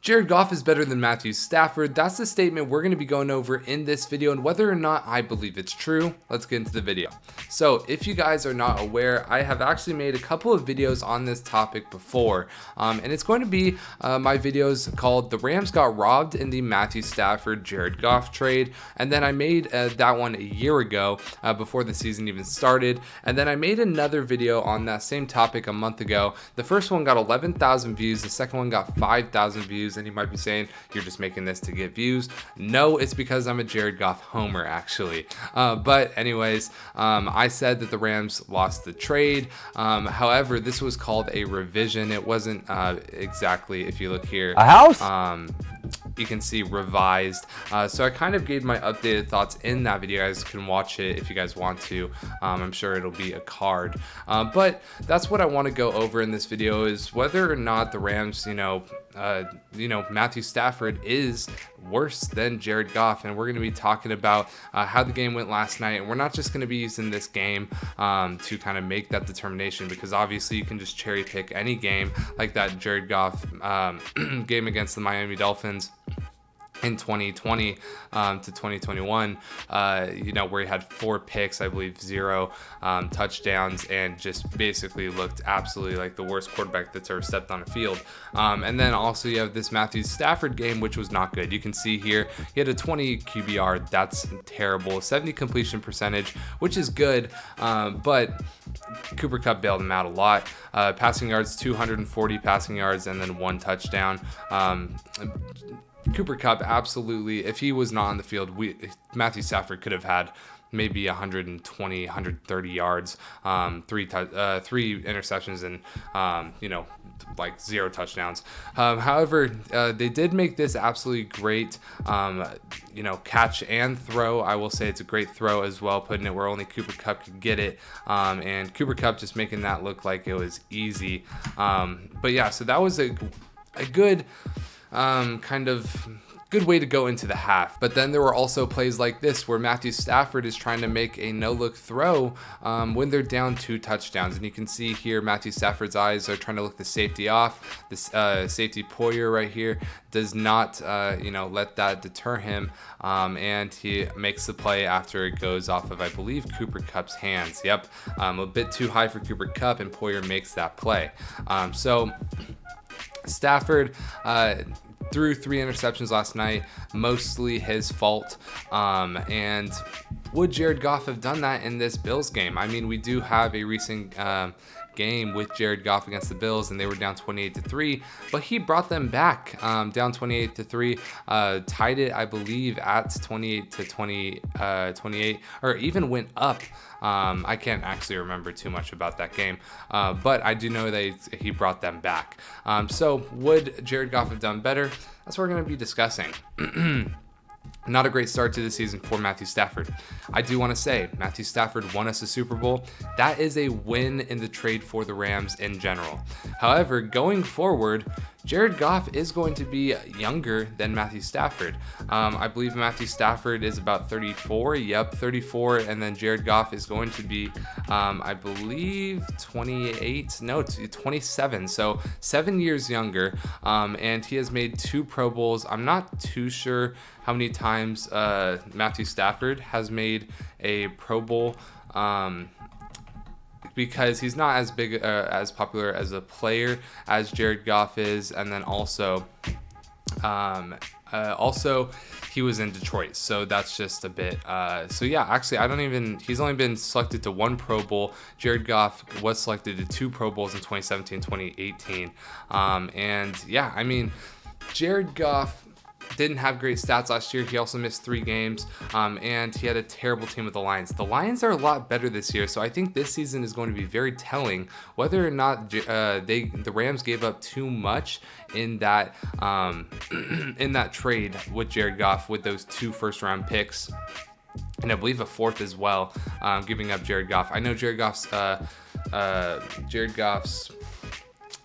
Jared Goff is better than Matthew Stafford. That's the statement we're going to be going over in this video, and whether or not I believe it's true, let's get into the video. So if you guys are not aware, I have actually made a couple of videos on this topic before, and it's going to be my videos called "The Rams Got Robbed in the Matthew Stafford Jared Goff Trade," and then I made that one a year ago before the season even started, and then I made another video on that same topic a month ago. The first one got 11,000 views, the second one got 5,000 views, and you might be saying, you're just making this to get views. No, it's because I'm a Jared Goff homer, actually. But anyways, I said that the Rams lost the trade. However, this was called a revision. It wasn't exactly, if you look here, a house. You can see revised. So I kind of gave my updated thoughts in that video. You guys can watch it if you guys want to. I'm sure it'll be a card. But that's what I want to go over in this video, is whether or not the Rams, Matthew Stafford is worse than Jared Goff. And we're going to be talking about how the game went last night. And we're not just going to be using this game to kind of make that determination, because obviously you can just cherry pick any game, like that Jared Goff game against the Miami Dolphins in 2020 to 2021, where he had 4 picks, I believe 0 touchdowns, and just basically looked absolutely like the worst quarterback that's ever stepped on a field. And then also you have this Matthew Stafford game, which was not good. You can see here he had a 20 QBR. That's terrible. 70 completion percentage, which is good, but Cooper Kupp bailed him out a lot. Passing yards, 240 passing yards, and then 1 touchdown. Cooper Kupp, absolutely, if he was not on the field, Matthew Stafford could have had maybe 120, 130 yards, 3 interceptions, and like 0 touchdowns. However, they did make this absolutely great, catch and throw. I will say it's a great throw as well, putting it where only Cooper Kupp could get it, and Cooper Kupp just making that look like it was easy. But yeah, so that was a good kind of good way to go into the half. But then there were also plays like this where Matthew Stafford is trying to make a no-look throw when they're down 2 touchdowns. And you can see here Matthew Stafford's eyes are trying to look the safety off. This safety Poyer right here does not let that deter him, and he makes the play after it goes off of, I believe, Cooper Kupp's hands. Yep, a bit too high for Cooper Kupp, and Poyer makes that play. So Stafford threw 3 interceptions last night, mostly his fault. And would Jared Goff have done that in this Bills game? I mean, we do have a recent game with Jared Goff against the Bills, and they were down 28-3, but he brought them back down 28-3, tied it, I believe, at 28, or even went up. I can't actually remember too much about that game, but I do know that he brought them back. So would Jared Goff have done better? That's what we're going to be discussing. Not a great start to the season for Matthew Stafford. I do want to say Matthew Stafford won us a Super Bowl. That is a win in the trade for the Rams in general. However, going forward, Jared Goff is going to be younger than Matthew Stafford. I believe Matthew Stafford is about 34. Yep, 34. And then Jared Goff is going to be, I believe, 28. No, 27. So 7 years younger. And he has made 2 Pro Bowls. I'm not too sure how many times Matthew Stafford has made a Pro Bowl, because he's not as big, as popular as a player as Jared Goff is. And then also he was in Detroit, so that's just a bit. So yeah, actually, he's only been selected to 1 Pro Bowl. Jared Goff was selected to 2 Pro Bowls in 2017, 2018. And yeah, I mean, Jared Goff didn't have great stats last year. He also missed 3 games, and he had a terrible team with the Lions. The Lions are a lot better this year, so I think this season is going to be very telling whether or not the Rams gave up too much in that in that trade with Jared Goff, with those 2 first-round picks, and I believe a 4th as well, giving up Jared Goff. I know Jared Goff's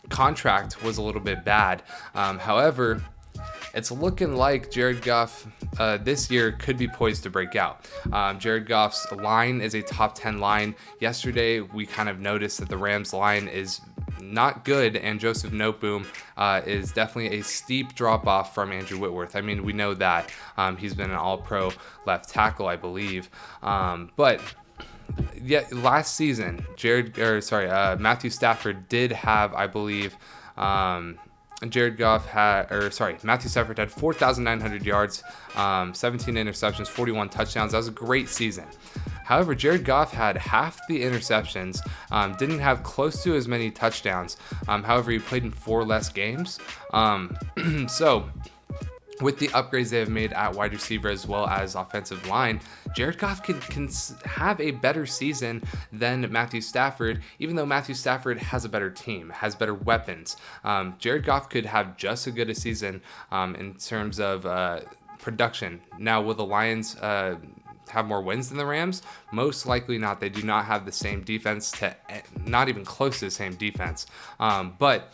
contract was a little bit bad. However, it's looking like Jared Goff this year could be poised to break out. Jared Goff's line is a top 10 line. Yesterday, we kind of noticed that the Rams line is not good, and Joseph Noteboom is definitely a steep drop off from Andrew Whitworth. I mean, we know that he's been an All-Pro left tackle, I believe, but yeah, last season, Matthew Stafford did have, I believe, Matthew Stafford had 4,900 yards, 17 interceptions, 41 touchdowns. That was a great season. However, Jared Goff had half the interceptions, didn't have close to as many touchdowns. However, he played in 4 less games. So, with the upgrades they have made at wide receiver as well as offensive line, Jared Goff can have a better season than Matthew Stafford, even though Matthew Stafford has a better team, has better weapons. Jared Goff could have just as good a season in terms of production. Now, will the Lions have more wins than the Rams? Most likely not. They do not have the same defense, not even close to the same defense. But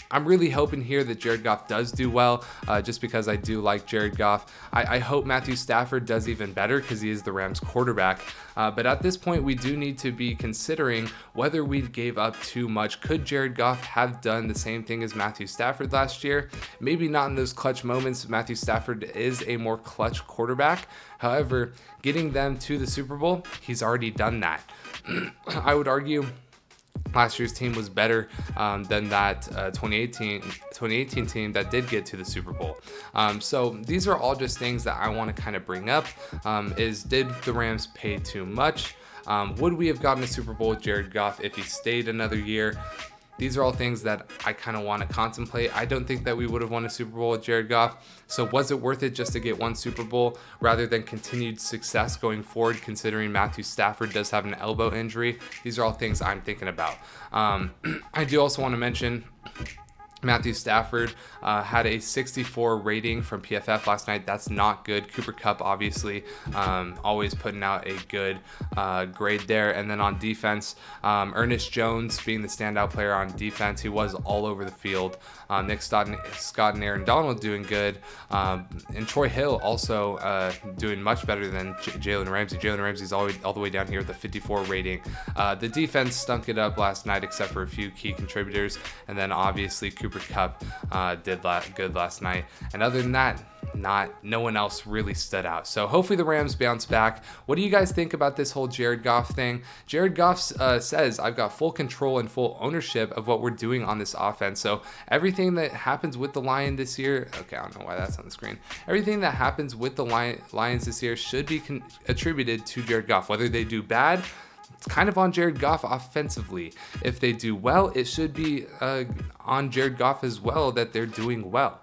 I'm really hoping here that Jared Goff does do well, just because I do like Jared Goff. I hope Matthew Stafford does even better because he is the Rams quarterback. But at this point, we do need to be considering whether we gave up too much. Could Jared Goff have done the same thing as Matthew Stafford last year? Maybe not in those clutch moments. Matthew Stafford is a more clutch quarterback. However, getting them to the Super Bowl, he's already done that. I would argue last year's team was better than that 2018 team that did get to the Super Bowl. So these are all just things that I want to kind of bring up. Did the Rams pay too much? Would we have gotten a Super Bowl with Jared Goff if he stayed another year? These are all things that I kind of want to contemplate. I don't think that we would have won a Super Bowl with Jared Goff. So was it worth it just to get one Super Bowl rather than continued success going forward, considering Matthew Stafford does have an elbow injury? These are all things I'm thinking about. I do also want to mention Matthew Stafford had a 64 rating from PFF last night. That's not good. Cooper Kupp, obviously, always putting out a good grade there. And then on defense, Ernest Jones being the standout player on defense. He was all over the field. Nick Scott and Aaron Donald doing good. And Troy Hill also doing much better than Jalen Ramsey. Jalen Ramsey's all the way down here with a 54 rating. The defense stunk it up last night except for a few key contributors. And then obviously Cooper Kupp did good last night. And other than that, no one else really stood out. So hopefully the Rams bounce back. What do you guys think about this whole Jared Goff thing? Jared Goff says, I've got full control and full ownership of what we're doing on this offense. So everything that happens with the Lions this year, okay, I don't know why that's on the screen. Everything that happens with the Lions this year should be attributed to Jared Goff. Whether they do bad, it's kind of on Jared Goff offensively. If they do well, it should be on Jared Goff as well that they're doing well.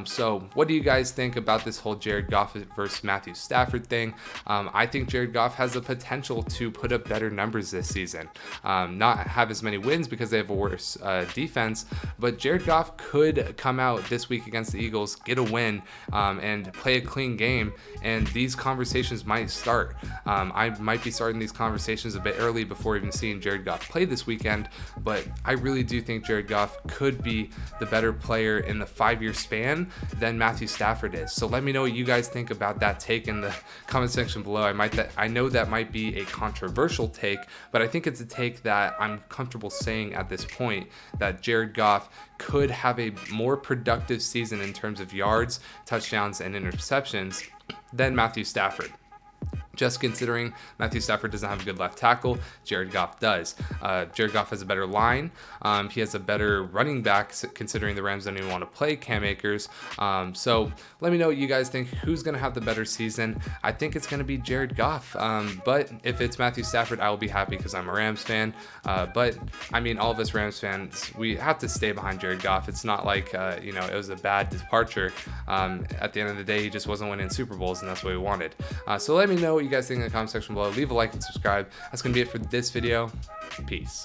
So what do you guys think about this whole Jared Goff versus Matthew Stafford thing? I think Jared Goff has the potential to put up better numbers this season. Not have as many wins because they have a worse defense, but Jared Goff could come out this week against the Eagles, get a win, and play a clean game, and these conversations might start. I might be starting these conversations a bit early before even seeing Jared Goff play this weekend, but I really do think Jared Goff could be the better player in the 5-year span than Matthew Stafford is. So let me know what you guys think about that take in the comment section below. I know that might be a controversial take, but I think it's a take that I'm comfortable saying at this point, that Jared Goff could have a more productive season in terms of yards, touchdowns, and interceptions than Matthew Stafford. Just considering Matthew Stafford doesn't have a good left tackle, Jared Goff does. Jared Goff has a better line. He has a better running back, considering the Rams don't even want to play Cam Akers. So let me know what you guys think. Who's going to have the better season? I think it's going to be Jared Goff. But if it's Matthew Stafford, I will be happy because I'm a Rams fan. But I mean, all of us Rams fans, we have to stay behind Jared Goff. It's not like it was a bad departure. At the end of the day, he just wasn't winning Super Bowls, and that's what we wanted. So let me know what you guys think in the comment section below. Leave a like and subscribe. That's going to be it for this video. Peace.